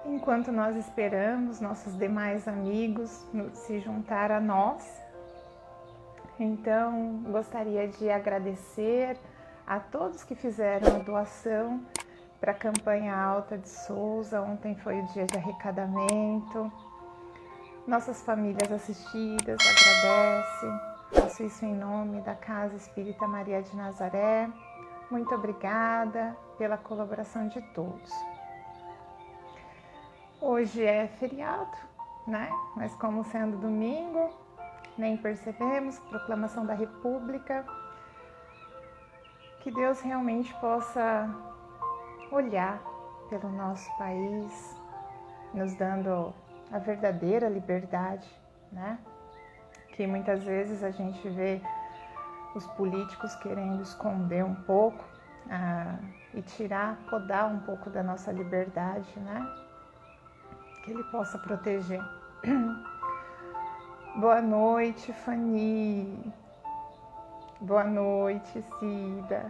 Enquanto nós esperamos nossos demais amigos se juntar a nós, então gostaria de agradecer a todos que fizeram a doação para a campanha Alta de Souza. Ontem foi o dia de arrecadamento. Nossas famílias assistidas agradecem. Faço isso em nome da Casa Espírita Maria de Nazaré. Muito obrigada pela colaboração de todos. Hoje é feriado, né? Mas como sendo domingo, nem percebemos, proclamação da República. Que Deus realmente possa olhar pelo nosso país, nos dando a verdadeira liberdade, né? Que muitas vezes a gente vê os políticos querendo esconder um pouco e podar um pouco da nossa liberdade, né? Que Ele possa proteger. Boa noite, Fanny. Boa noite, Cida.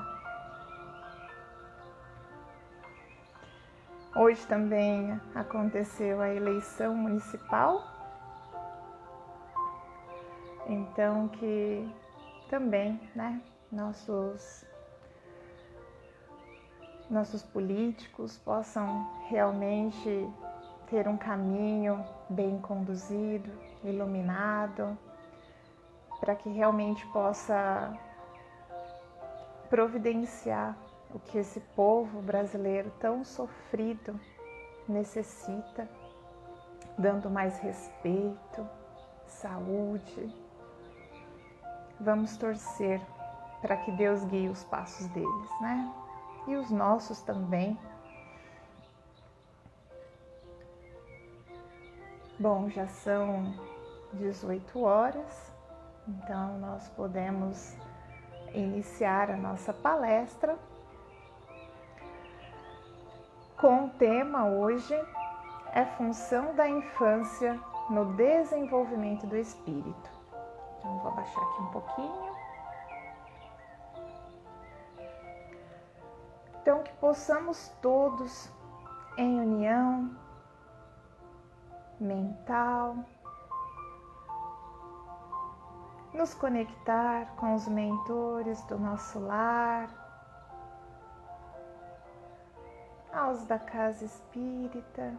Hoje também aconteceu a eleição municipal. Então que também, né, nossos políticos possam realmente ter um caminho bem conduzido, iluminado, para que realmente possa providenciar o que esse povo brasileiro tão sofrido necessita, dando mais respeito, saúde. Vamos torcer para que Deus guie os passos deles, né? E os nossos também. Bom, já são 18 horas, então nós podemos iniciar a nossa palestra com o tema hoje é função da infância no desenvolvimento do espírito. Então vou abaixar aqui um pouquinho. Então que possamos todos em união mental nos conectar com os mentores do nosso lar, aos da Casa Espírita,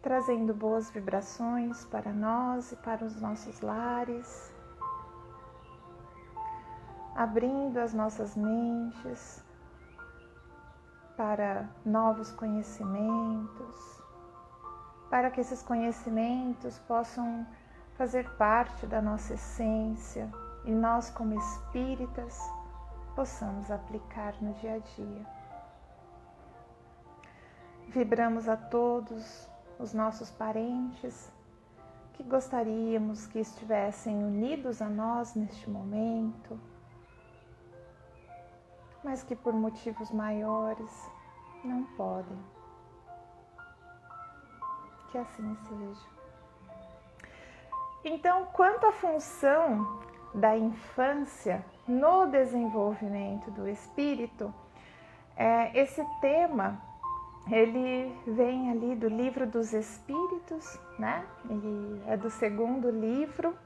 trazendo boas vibrações para nós e para os nossos lares, abrindo as nossas mentes para novos conhecimentos, para que esses conhecimentos possam fazer parte da nossa essência e nós, como espíritas, possamos aplicar no dia a dia. Vibramos a todos os nossos parentes que gostaríamos que estivessem unidos a nós neste momento, mas que por motivos maiores não podem. Que assim seja. Então, quanto à função da infância no desenvolvimento do espírito, esse tema ele vem ali do Livro dos Espíritos, né? Ele é do segundo livro,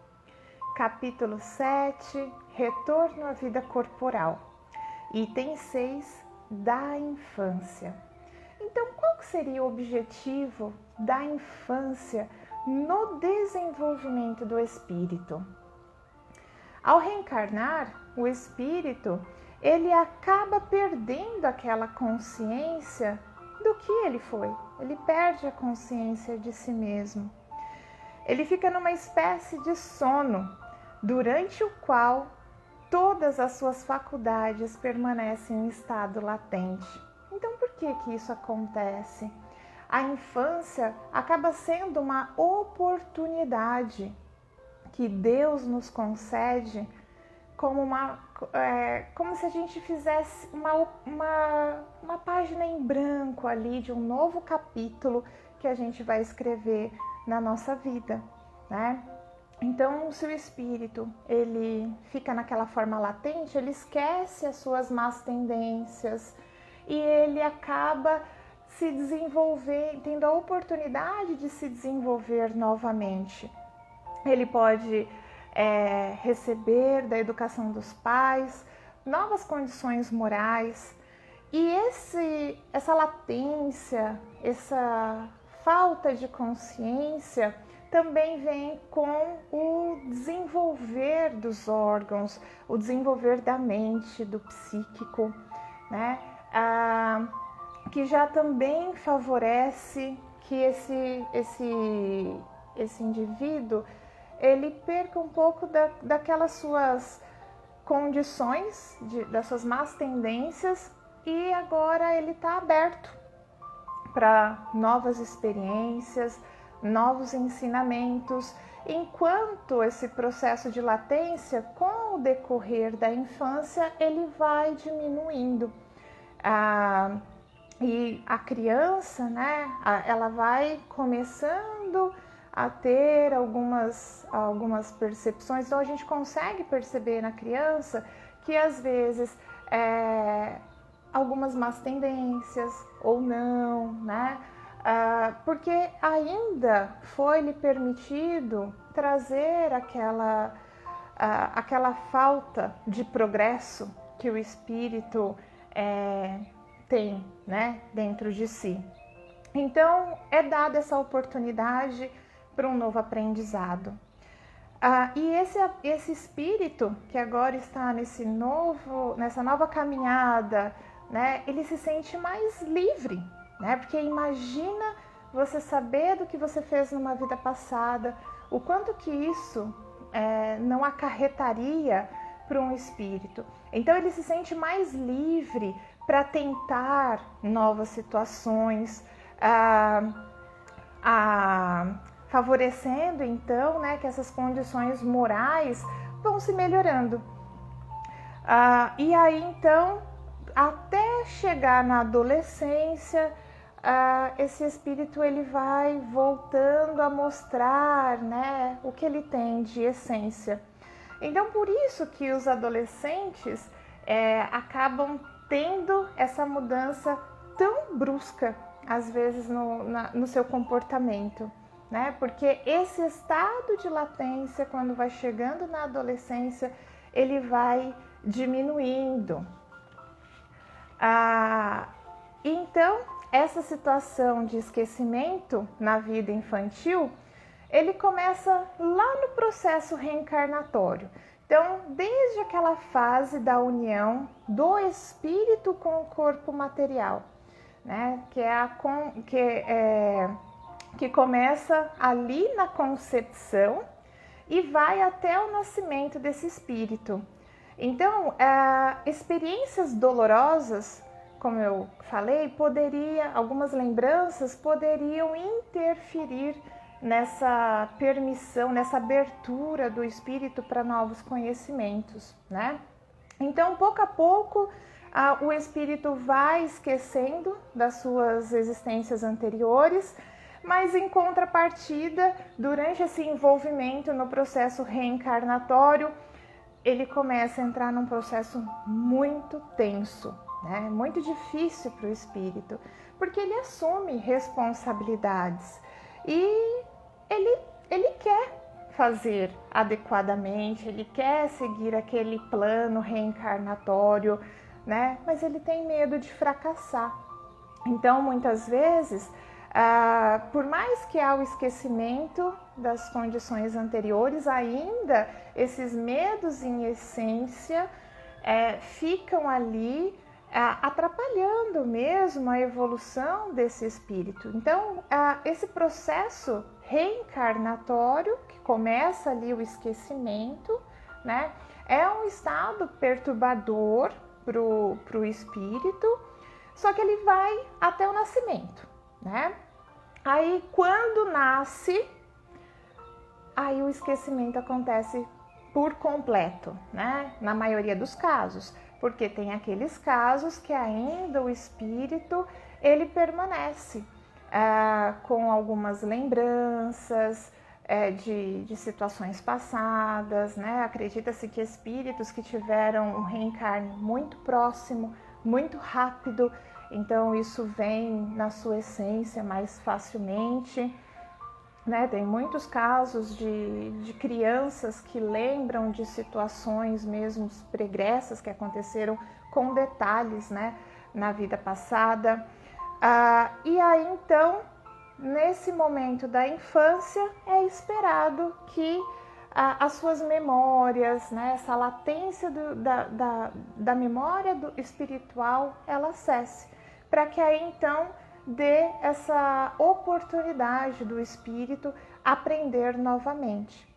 capítulo 7, Retorno à Vida Corporal, item 6, da infância. Então, qual seria o objetivo da infância no desenvolvimento do espírito? Ao reencarnar, o espírito, ele acaba perdendo aquela consciência do que ele foi. Ele perde a consciência de si mesmo. Ele fica numa espécie de sono, durante o qual todas as suas faculdades permanecem em estado latente. Então, por que isso acontece? A infância acaba sendo uma oportunidade que Deus nos concede como se a gente fizesse uma página em branco ali de um novo capítulo que a gente vai escrever na nossa vida, né? Então, se o espírito ele fica naquela forma latente, ele esquece as suas más tendências e ele acaba se desenvolver, tendo a oportunidade de se desenvolver novamente. Ele pode receber da educação dos pais novas condições morais, e essa latência, essa falta de consciência também vem com o desenvolver dos órgãos, o desenvolver da mente, do psíquico, né? Que já também favorece que esse indivíduo ele perca um pouco daquelas suas condições, das suas más tendências, e agora ele está aberto para novas experiências, novos ensinamentos, enquanto esse processo de latência, com o decorrer da infância, ele vai diminuindo. E a criança, né, ela vai começando a ter algumas percepções. Então a gente consegue perceber na criança que às vezes algumas más tendências ou não, né? Porque ainda foi-lhe permitido trazer aquela falta de progresso que o espírito tem, né, dentro de si. Então é dada essa oportunidade para um novo aprendizado. E esse espírito que agora está nessa nova caminhada, né, ele se sente mais livre, né? Porque imagina você saber do que você fez numa vida passada, o quanto que isso não acarretaria para um espírito. Então ele se sente mais livre para tentar novas situações, favorecendo então, né, que essas condições morais vão se melhorando. E aí então, até chegar na adolescência, esse espírito ele vai voltando a mostrar, né, o que ele tem de essência. Então por isso que os adolescentes acabam tendo essa mudança tão brusca, às vezes no seu comportamento, né? Porque esse estado de latência, quando vai chegando na adolescência, ele vai diminuindo. Então, essa situação de esquecimento na vida infantil, ele começa lá no processo reencarnatório. Então, desde aquela fase da união do espírito com o corpo material, né, que começa ali na concepção e vai até o nascimento desse espírito. Então, experiências dolorosas, como eu falei, algumas lembranças poderiam interferir nessa permissão, nessa abertura do espírito para novos conhecimentos, né? Então, pouco a pouco, o espírito vai esquecendo das suas existências anteriores, mas em contrapartida, durante esse envolvimento no processo reencarnatório, ele começa a entrar num processo muito tenso, né? Muito difícil para o espírito, porque ele assume responsabilidades e ele quer fazer adequadamente, ele quer seguir aquele plano reencarnatório, né? Mas ele tem medo de fracassar. Então, muitas vezes, por mais que há o esquecimento das condições anteriores, ainda esses medos em essência ficam ali atrapalhando mesmo a evolução desse espírito. Então, esse processo reencarnatório, que começa ali o esquecimento, né, é um estado perturbador para o espírito, só que ele vai até o nascimento, né? Aí, quando nasce, aí o esquecimento acontece por completo, né? Na maioria dos casos, porque tem aqueles casos que ainda o espírito ele permanece com algumas lembranças de situações passadas, né? Acredita-se que espíritos que tiveram um reencarne muito próximo muito rápido, então isso vem na sua essência mais facilmente. Né? Tem muitos casos de crianças que lembram de situações mesmo pregressas que aconteceram com detalhes, né, na vida passada. E aí então, nesse momento da infância, é esperado que as suas memórias, né, essa latência da memória espiritual, ela cesse, para que aí então dê essa oportunidade do espírito aprender novamente.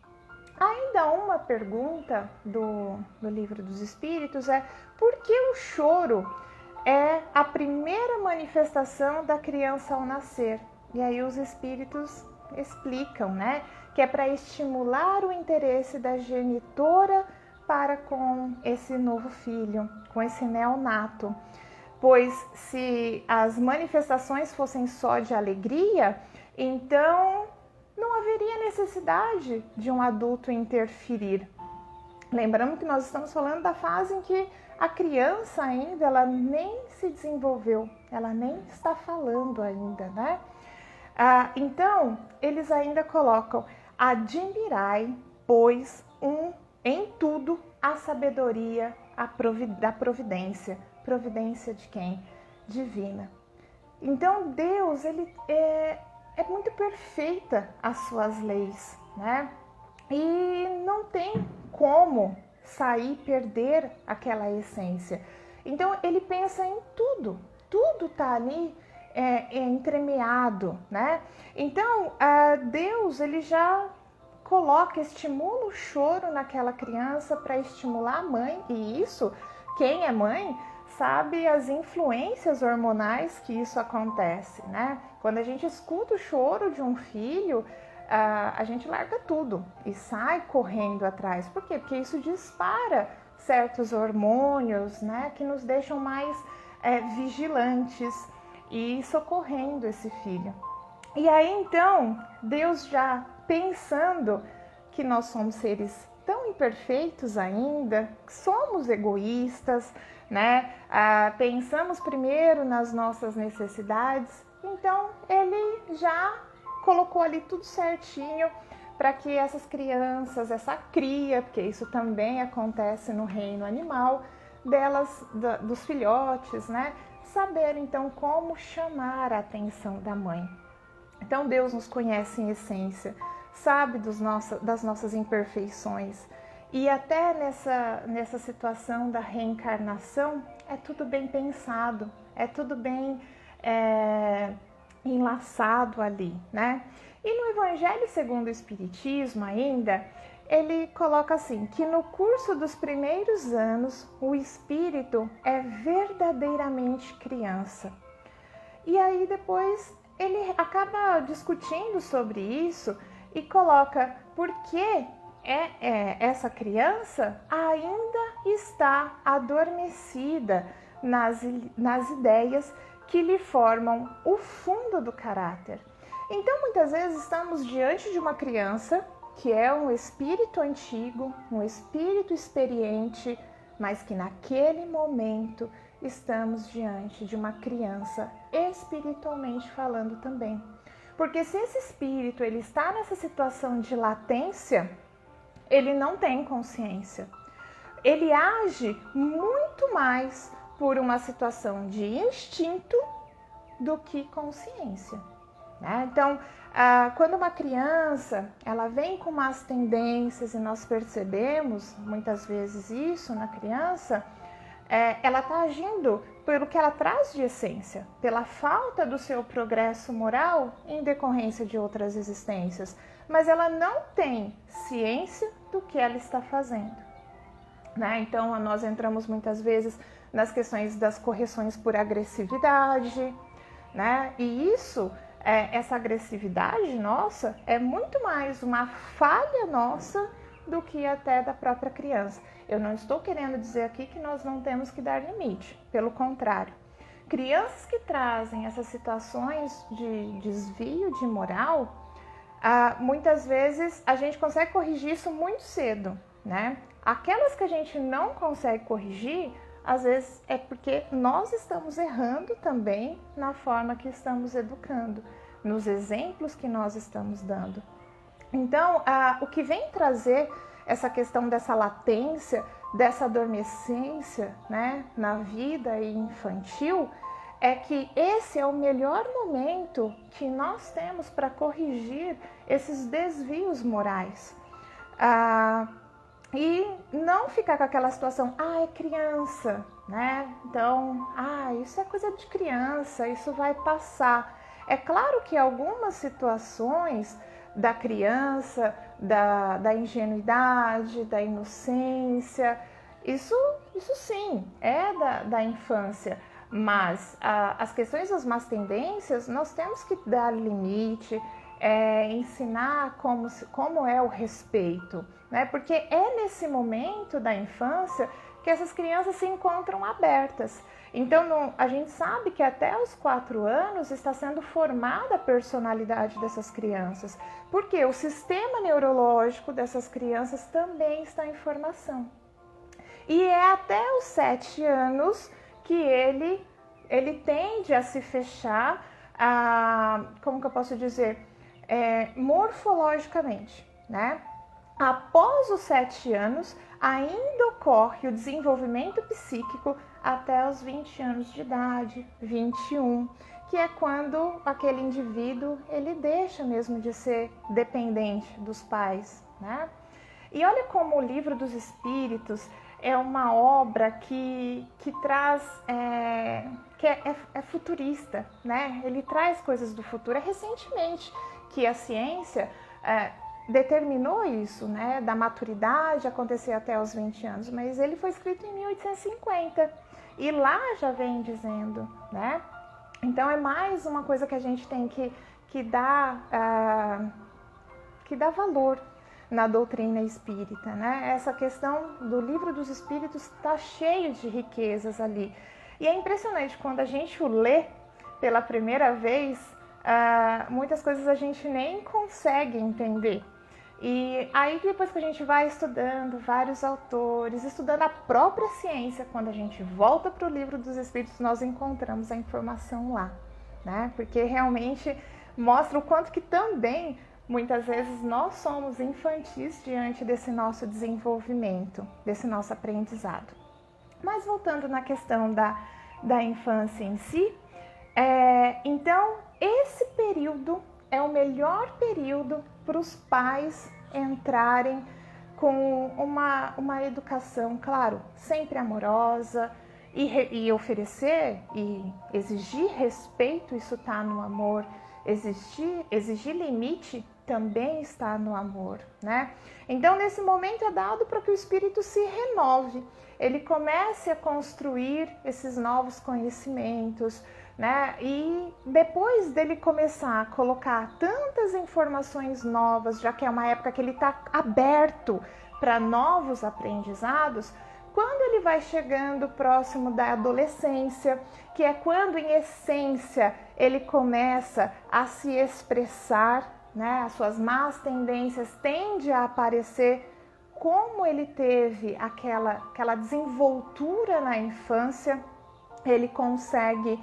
Ainda uma pergunta do Livro dos Espíritos é: por que o choro é a primeira manifestação da criança ao nascer? E aí os espíritos explicam, né, que é para estimular o interesse da genitora para com esse novo filho, com esse neonato. Pois se as manifestações fossem só de alegria, então não haveria necessidade de um adulto interferir. Lembrando que nós estamos falando da fase em que a criança ainda, ela nem se desenvolveu, ela nem está falando ainda, né? Então, eles ainda colocam: admirai, pois, em tudo a sabedoria da providência. Providência de quem? Divina. Então Deus, ele é muito perfeita as suas leis, né? E não tem como sair, perder aquela essência. Então ele pensa em tudo, tudo está ali entremeado, né? Então Deus, ele já estimula o choro naquela criança para estimular a mãe, e isso, quem é mãe sabe as influências hormonais que isso acontece, né? Quando a gente escuta o choro de um filho, a gente larga tudo e sai correndo atrás. Por quê? Porque isso dispara certos hormônios, né, que nos deixam mais vigilantes e socorrendo esse filho. E aí então, Deus, já pensando que nós somos seres tão imperfeitos ainda, somos egoístas, né? Pensamos primeiro nas nossas necessidades, então ele já colocou ali tudo certinho para que essas crianças, essa cria, porque isso também acontece no reino animal, dos filhotes, né? Saber então como chamar a atenção da mãe. Então Deus nos conhece em essência, sabe das nossas imperfeições. E até nessa situação da reencarnação, é tudo bem pensado, é tudo bem enlaçado ali, né? E no Evangelho segundo o Espiritismo ainda, ele coloca assim, que no curso dos primeiros anos, o espírito é verdadeiramente criança. E aí depois ele acaba discutindo sobre isso e coloca por que essa criança ainda está adormecida nas ideias que lhe formam o fundo do caráter. Então, muitas vezes estamos diante de uma criança que é um espírito antigo, um espírito experiente, mas que naquele momento estamos diante de uma criança espiritualmente falando também. Porque se esse espírito ele está nessa situação de latência, ele não tem consciência. Ele age muito mais por uma situação de instinto do que consciência, né? Então, quando uma criança ela vem com más tendências e nós percebemos muitas vezes isso na criança, ela está agindo pelo que ela traz de essência, pela falta do seu progresso moral em decorrência de outras existências, mas ela não tem ciência do que ela está fazendo, né? Então, nós entramos muitas vezes nas questões das correções por agressividade, né? E isso, essa agressividade nossa é muito mais uma falha nossa do que até da própria criança. Eu não estou querendo dizer aqui que nós não temos que dar limite, pelo contrário. Crianças que trazem essas situações de desvio de moral, muitas vezes a gente consegue corrigir isso muito cedo, né? Aquelas que a gente não consegue corrigir, às vezes é porque nós estamos errando também na forma que estamos educando, nos exemplos que nós estamos dando. Então, o que vem trazer essa questão dessa latência, dessa adormecência, né, na vida infantil, é que esse é o melhor momento que nós temos para corrigir esses desvios morais. E não ficar com aquela situação, é criança, né? Então, isso é coisa de criança, isso vai passar. É claro que algumas situações da criança, da ingenuidade, da inocência, isso sim, é da infância. Mas as questões das más tendências, nós temos que dar limite, ensinar como é o respeito, né? Porque é nesse momento da infância que essas crianças se encontram abertas. Então, a gente sabe que até os 4 anos está sendo formada a personalidade dessas crianças, porque o sistema neurológico dessas crianças também está em formação. E é até os 7 anos que ele tende a se fechar, como que eu posso dizer, morfologicamente, né? Após os 7 anos, ainda ocorre o desenvolvimento psíquico até os 20 anos de idade, 21, que é quando aquele indivíduo ele deixa mesmo de ser dependente dos pais, né? E olha como o Livro dos Espíritos é uma obra que traz, que é futurista, né? Ele traz coisas do futuro. É recentemente que a ciência determinou isso, né? Da maturidade acontecer até os 20 anos, mas ele foi escrito em 1850 e lá já vem dizendo, né? Então é mais uma coisa que a gente tem que dar valor na doutrina espírita, né? Essa questão do Livro dos Espíritos está cheio de riquezas ali. E é impressionante, quando a gente o lê pela primeira vez, muitas coisas a gente nem consegue entender. E aí depois que a gente vai estudando vários autores, estudando a própria ciência, quando a gente volta para o Livro dos Espíritos, nós encontramos a informação lá, né? Porque realmente mostra o quanto que também muitas vezes nós somos infantis diante desse nosso desenvolvimento, desse nosso aprendizado. Mas voltando na questão da infância em si, então esse período é o melhor período para os pais entrarem com uma educação, claro, sempre amorosa, e oferecer e exigir respeito, isso está no amor. Exigir limite também está no amor, né? Então, nesse momento é dado para que o espírito se renove, ele comece a construir esses novos conhecimentos, né? E depois dele começar a colocar tantas informações novas, já que é uma época que ele está aberto para novos aprendizados, quando ele vai chegando próximo da adolescência, que é quando, em essência, ele começa a se expressar, né? As suas más tendências tendem a aparecer, como ele teve aquela desenvoltura na infância, ele consegue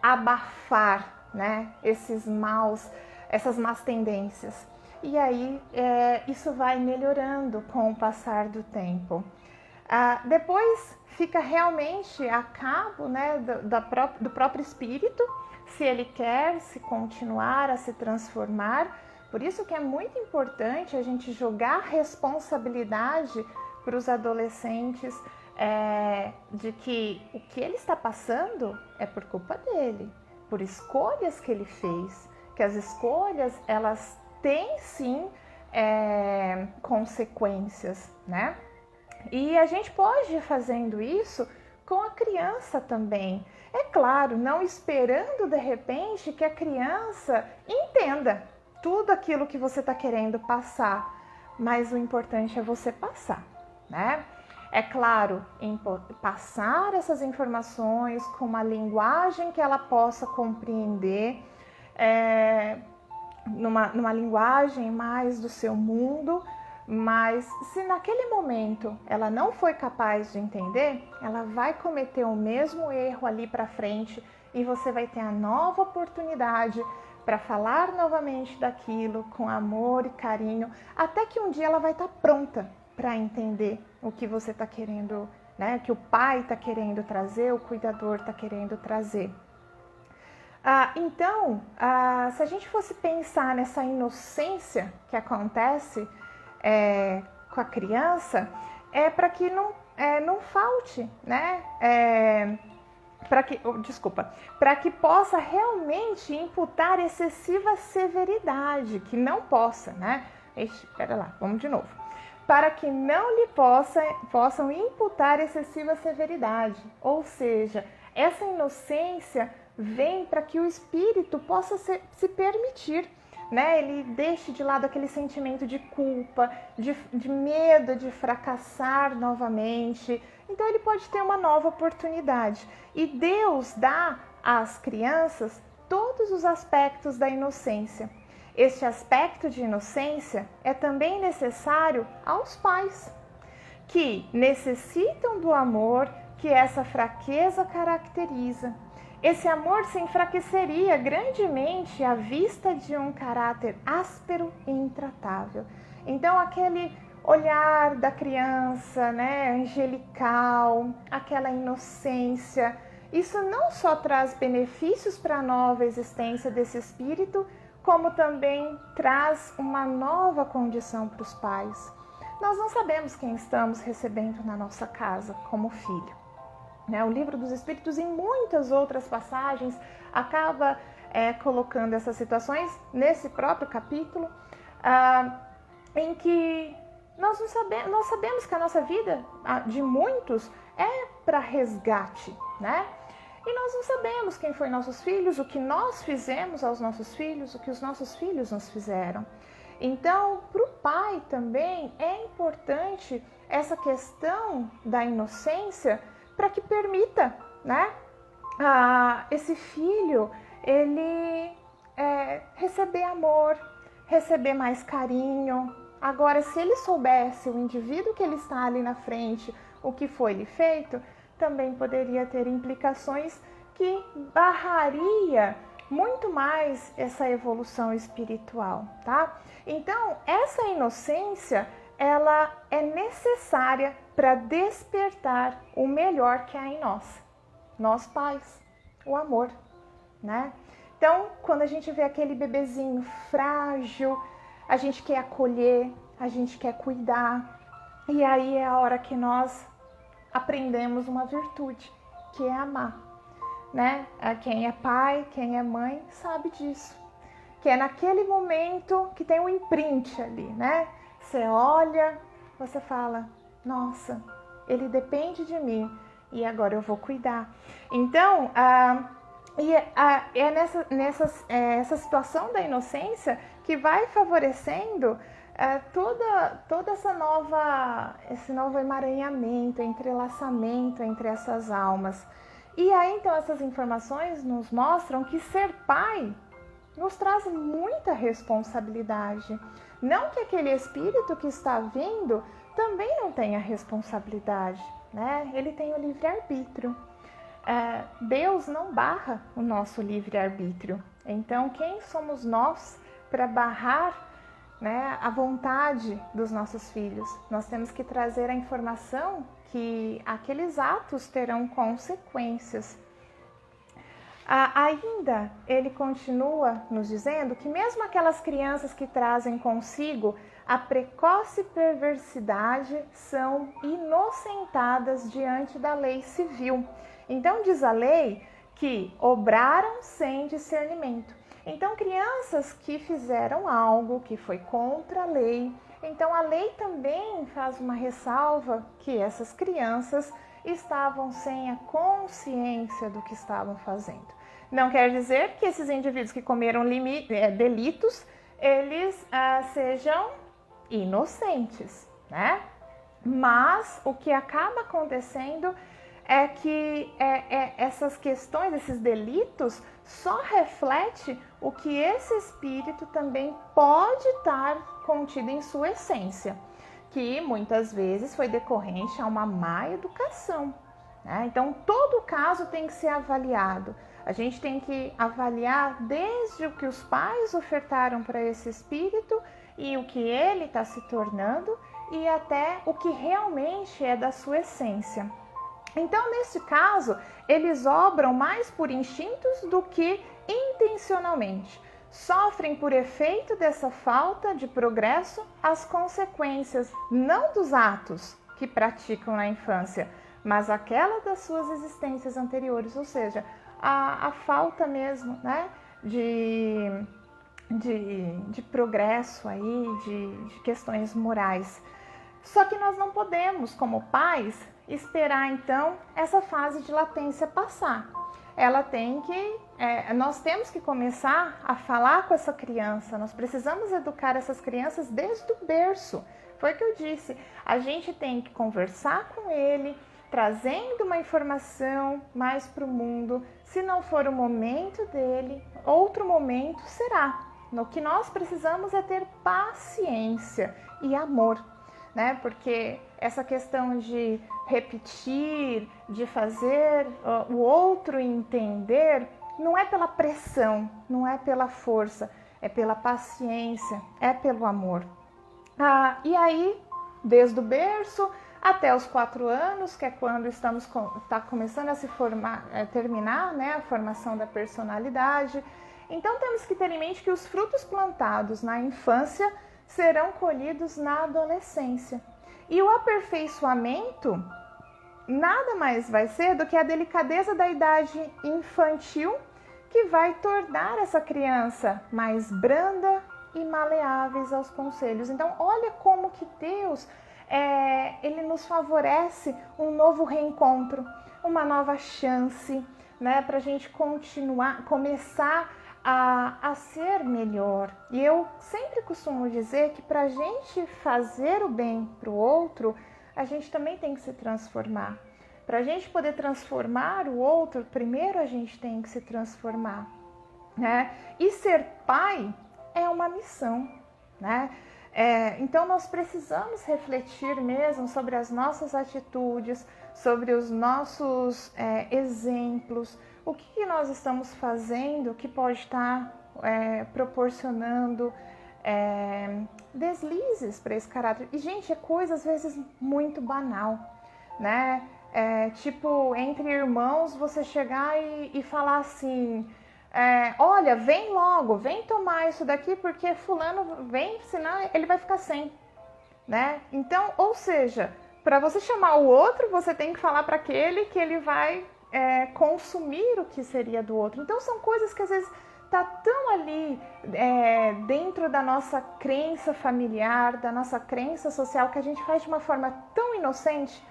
abafar, né? essas más tendências. E aí isso vai melhorando com o passar do tempo. Depois fica realmente a cabo, né, do próprio espírito, se ele quer se continuar a se transformar. Por isso que é muito importante a gente jogar responsabilidade para os adolescentes, de que o que ele está passando é por culpa dele, por escolhas que ele fez, que as escolhas elas têm sim consequências, né? E a gente pode ir fazendo isso com a criança também. É claro, não esperando de repente que a criança entenda tudo aquilo que você está querendo passar, mas o importante é você passar, né? É claro, passar essas informações com uma linguagem que ela possa compreender, numa linguagem mais do seu mundo, Mas se naquele momento ela não foi capaz de entender, ela vai cometer o mesmo erro ali para frente e você vai ter a nova oportunidade para falar novamente daquilo com amor e carinho, até que um dia ela vai estar pronta para entender o que você está querendo, né? Que o pai está querendo trazer, o cuidador está querendo trazer. Então, se a gente fosse pensar nessa inocência que acontece com a criança, é para que não falte, né? Para que possa realmente imputar excessiva severidade, que não possa, né? Espera lá, vamos de novo. Para que não lhe possam imputar excessiva severidade, ou seja, essa inocência vem para que o espírito possa se permitir, né? Ele deixe de lado aquele sentimento de culpa, de medo de fracassar novamente. Então ele pode ter uma nova oportunidade. E Deus dá às crianças todos os aspectos da inocência. Este aspecto de inocência é também necessário aos pais, que necessitam do amor que essa fraqueza caracteriza. Esse amor se enfraqueceria grandemente à vista de um caráter áspero e intratável. Então, aquele olhar da criança, né, angelical, aquela inocência, isso não só traz benefícios para a nova existência desse espírito, como também traz uma nova condição para os pais. Nós não sabemos quem estamos recebendo na nossa casa como filho. O Livro dos Espíritos, em muitas outras passagens, acaba colocando essas situações nesse próprio capítulo, em que nós sabemos que a nossa vida, de muitos, é para resgate, né? E nós não sabemos quem foi nossos filhos, o que nós fizemos aos nossos filhos, o que os nossos filhos nos fizeram. Então, para o pai também é importante essa questão da inocência, para que permita, né, esse filho ele receber amor, receber mais carinho. Agora, se ele soubesse, o indivíduo que ele está ali na frente, o que foi lhe feito, também poderia ter implicações que barraria muito mais essa evolução espiritual, tá? Então, essa inocência, ela é necessária para despertar o melhor que há em nós pais, o amor, né? Então, quando a gente vê aquele bebezinho frágil, a gente quer acolher, a gente quer cuidar, e aí é a hora que nós aprendemos uma virtude, que é amar, né? Quem é pai, quem é mãe, sabe disso, que é naquele momento que tem um imprint ali, né? Você olha, você fala, nossa, ele depende de mim e agora eu vou cuidar. Então, essa situação da inocência que vai favorecendo todo esse novo emaranhamento, entrelaçamento entre essas almas. E aí, então, essas informações nos mostram que ser pai nos traz muita responsabilidade. Não que aquele espírito que está vindo também não tenha responsabilidade, né? Ele tem o livre-arbítrio. Deus não barra o nosso livre-arbítrio. Então, quem somos nós para barrar, né, a vontade dos nossos filhos? Nós temos que trazer a informação que aqueles atos terão consequências. Ainda ele continua nos dizendo que mesmo aquelas crianças que trazem consigo a precoce perversidade são inocentadas diante da lei civil. Então diz a lei que obraram sem discernimento. Então crianças que fizeram algo que foi contra a lei, então a lei também faz uma ressalva que essas crianças estavam sem a consciência do que estavam fazendo. Não quer dizer que esses indivíduos que comeram delitos, eles sejam inocentes, né? Mas o que acaba acontecendo é que essas questões, esses delitos, só reflete o que esse espírito também pode estar contido em sua essência. que muitas vezes foi decorrente a uma má educação, né? Então, todo caso tem que ser avaliado. A gente tem que avaliar desde o que os pais ofertaram para esse espírito e o que ele está se tornando e até o que realmente é da sua essência. Então, nesse caso, eles obram mais por instintos do que intencionalmente. Sofrem por efeito dessa falta de progresso as consequências, não dos atos que praticam na infância, mas aquela das suas existências anteriores, ou seja, a falta mesmo, né, de progresso aí, de questões morais. Só que nós não podemos, como pais, esperar então essa fase de latência passar. Ela tem que, nós temos que começar a falar com essa criança, nós precisamos educar essas crianças desde o berço. Foi o que eu disse, a gente tem que conversar com ele, trazendo uma informação mais para o mundo. Se não for o momento dele, outro momento será. O que nós precisamos é ter paciência e amor, né? Porque essa questão de repetir, de fazer o outro entender, não é pela pressão, não é pela força, é pela paciência, é pelo amor. E aí, desde o berço até os 4 anos, que é quando está começando a se formar, terminar, né, a formação da personalidade. Então temos que ter em mente que os frutos plantados na infância serão colhidos na adolescência. E o aperfeiçoamento nada mais vai ser do que a delicadeza da idade infantil que vai tornar essa criança mais branda e maleáveis aos conselhos. Então, olha como que Deus, ele nos favorece um novo reencontro, uma nova chance, né, para a gente começar a ser melhor. E eu sempre costumo dizer que para a gente fazer o bem para o outro, a gente também tem que se transformar. Para a gente poder transformar o outro, primeiro a gente tem que se transformar, né? E ser pai é uma missão, né? Então nós precisamos refletir mesmo sobre as nossas atitudes, sobre os nossos exemplos, o que nós estamos fazendo que pode estar proporcionando deslizes para esse caráter. E, gente, é coisa às vezes muito banal, né? Tipo, entre irmãos, você chegar e falar assim, olha, vem logo, vem tomar isso daqui porque fulano vem, senão ele vai ficar sem, né? Então, ou seja, para você chamar o outro, você tem que falar para aquele que ele vai consumir o que seria do outro. Então, são coisas que às vezes tá tão ali dentro da nossa crença familiar, da nossa crença social, que a gente faz de uma forma tão inocente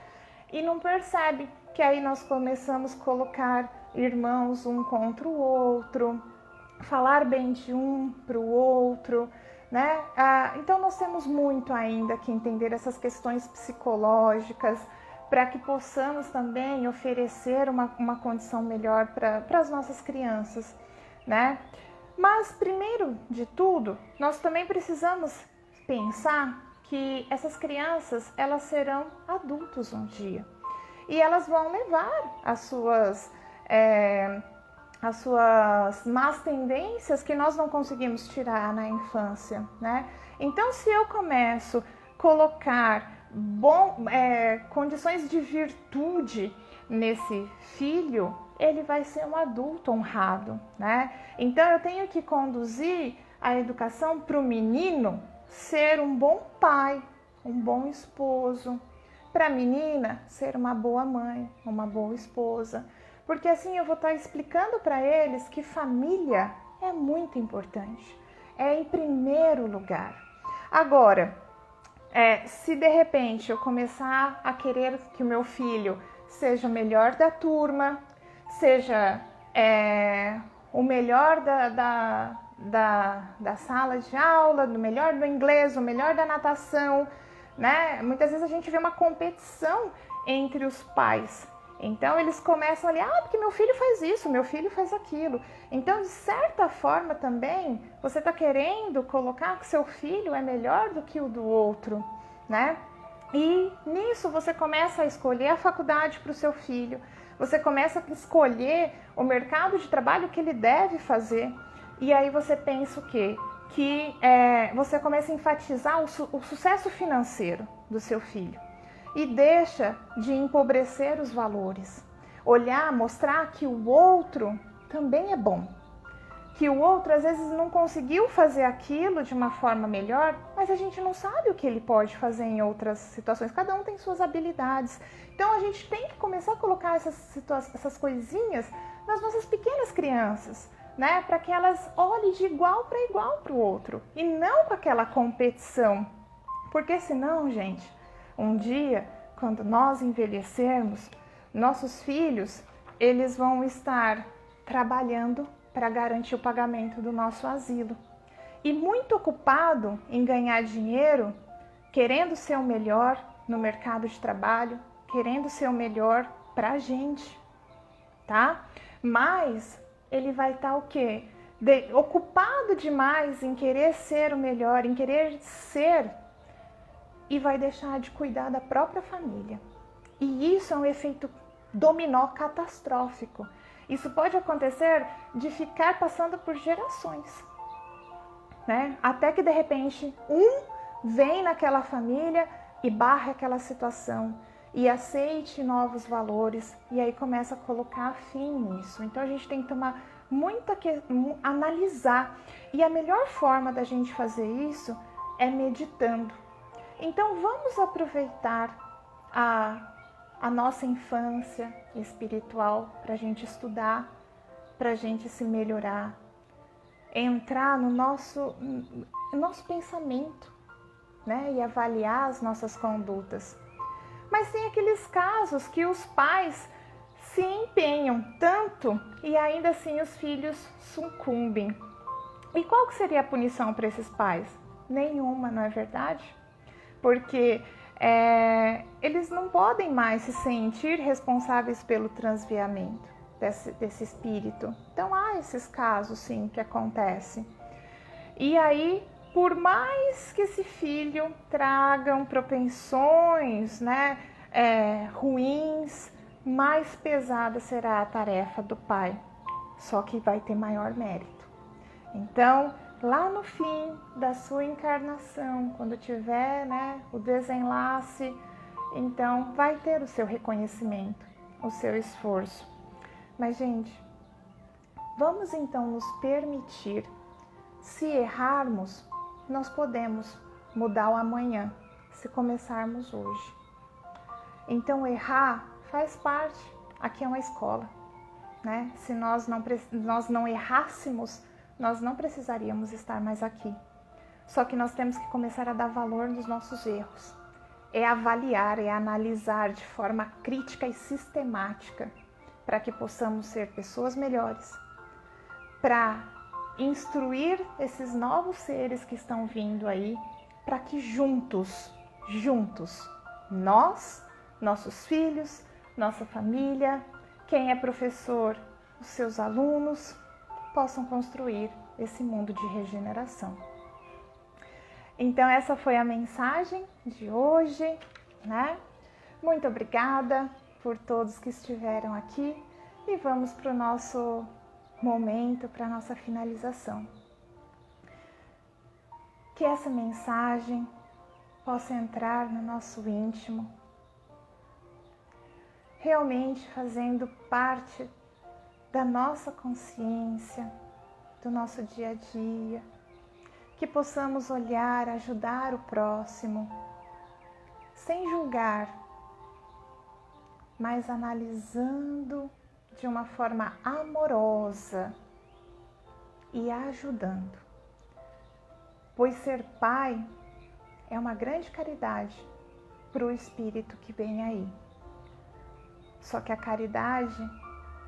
e não percebe que aí nós começamos a colocar irmãos um contra o outro, falar bem de um para o outro, né? Então nós temos muito ainda que entender essas questões psicológicas para que possamos também oferecer uma condição melhor para as nossas crianças, né? Mas primeiro de tudo, nós também precisamos pensar que essas crianças, elas serão adultos um dia e elas vão levar as suas más tendências que nós não conseguimos tirar na infância, né? Então, se eu começo a colocar condições de virtude nesse filho, ele vai ser um adulto honrado, né? Então, eu tenho que conduzir a educação para o menino ser um bom pai, um bom esposo, para a menina ser uma boa mãe, uma boa esposa, porque assim eu vou estar explicando para eles que família é muito importante, é em primeiro lugar. Agora, se de repente eu começar a querer que o meu filho seja o melhor da turma, seja o melhor da sala de aula, o melhor do inglês, o melhor da natação, né? Muitas vezes a gente vê uma competição entre os pais. Então eles começam ali, porque meu filho faz isso, meu filho faz aquilo. Então, de certa forma também, você está querendo colocar que seu filho é melhor do que o do outro, né? E nisso você começa a escolher a faculdade para o seu filho, você começa a escolher o mercado de trabalho que ele deve fazer. E aí você pensa o quê? Que você começa a enfatizar o sucesso financeiro do seu filho e deixa de empobrecer os valores. Olhar, mostrar que o outro também é bom. Que o outro às vezes não conseguiu fazer aquilo de uma forma melhor, mas a gente não sabe o que ele pode fazer em outras situações. Cada um tem suas habilidades. Então a gente tem que começar a colocar essas coisinhas nas nossas pequenas crianças, né? Para que elas olhem de igual para o outro e não com aquela competição. Porque senão, gente, um dia, quando nós envelhecermos, nossos filhos, eles vão estar trabalhando para garantir o pagamento do nosso asilo. E muito ocupado em ganhar dinheiro, querendo ser o melhor no mercado de trabalho, querendo ser o melhor para a gente, tá? Mas ele vai estar o quê? Ocupado demais em querer ser o melhor, em querer ser, e vai deixar de cuidar da própria família. E isso é um efeito dominó catastrófico. Isso pode acontecer de ficar passando por gerações, né? Até que de repente vem naquela família e barre aquela situação e aceite novos valores e aí começa a colocar fim nisso. Então a gente tem que tomar analisar, e a melhor forma da gente fazer isso é meditando. Então vamos aproveitar a nossa infância espiritual para a gente estudar, para a gente se melhorar, entrar no nosso pensamento, né? E avaliar as nossas condutas. Mas tem aqueles casos que os pais se empenham tanto e ainda assim os filhos sucumbem. E qual que seria a punição para esses pais? Nenhuma, não é verdade? Porque eles não podem mais se sentir responsáveis pelo transviamento desse espírito. Então há esses casos sim que acontecem. E aí, por mais que esse filho tragam propensões, né, ruins, mais pesada será a tarefa do pai, só que vai ter maior mérito. Então, lá no fim da sua encarnação, quando tiver, né, o desenlace, então vai ter o seu reconhecimento, o seu esforço. Mas, gente, vamos então nos permitir, se errarmos, nós podemos mudar o amanhã, se começarmos hoje. Então, errar faz parte, aqui é uma escola, né? Se nós não errássemos, nós não precisaríamos estar mais aqui. Só que nós temos que começar a dar valor nos nossos erros. É avaliar, é analisar de forma crítica e sistemática para que possamos ser pessoas melhores, para instruir esses novos seres que estão vindo aí, para que juntos, nós, nossos filhos, nossa família, quem é professor, os seus alunos, possam construir esse mundo de regeneração. Então essa foi a mensagem de hoje, né? Muito obrigada por todos que estiveram aqui e vamos para o nosso momento, para a nossa finalização. Que essa mensagem possa entrar no nosso íntimo, realmente fazendo parte da nossa consciência, do nosso dia a dia, que possamos olhar, ajudar o próximo, sem julgar, mas analisando de uma forma amorosa e ajudando. Pois ser pai é uma grande caridade para o espírito que vem aí. Só que a caridade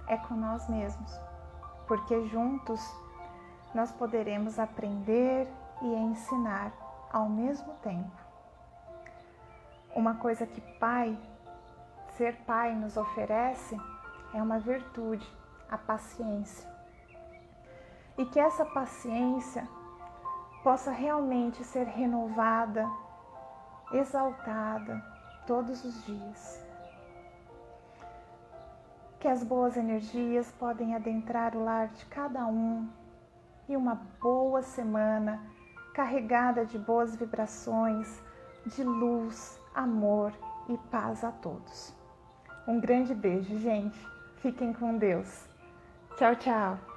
é com nós mesmos, porque juntos nós poderemos aprender e ensinar ao mesmo tempo. Uma coisa que ser pai nos oferece é uma virtude, a paciência. E que essa paciência possa realmente ser renovada exaltada todos os dias. Que as boas energias podem adentrar o lar de cada um e uma boa semana carregada de boas vibrações, de luz, amor e paz a todos. Um grande beijo, gente. Fiquem com Deus. Tchau, tchau.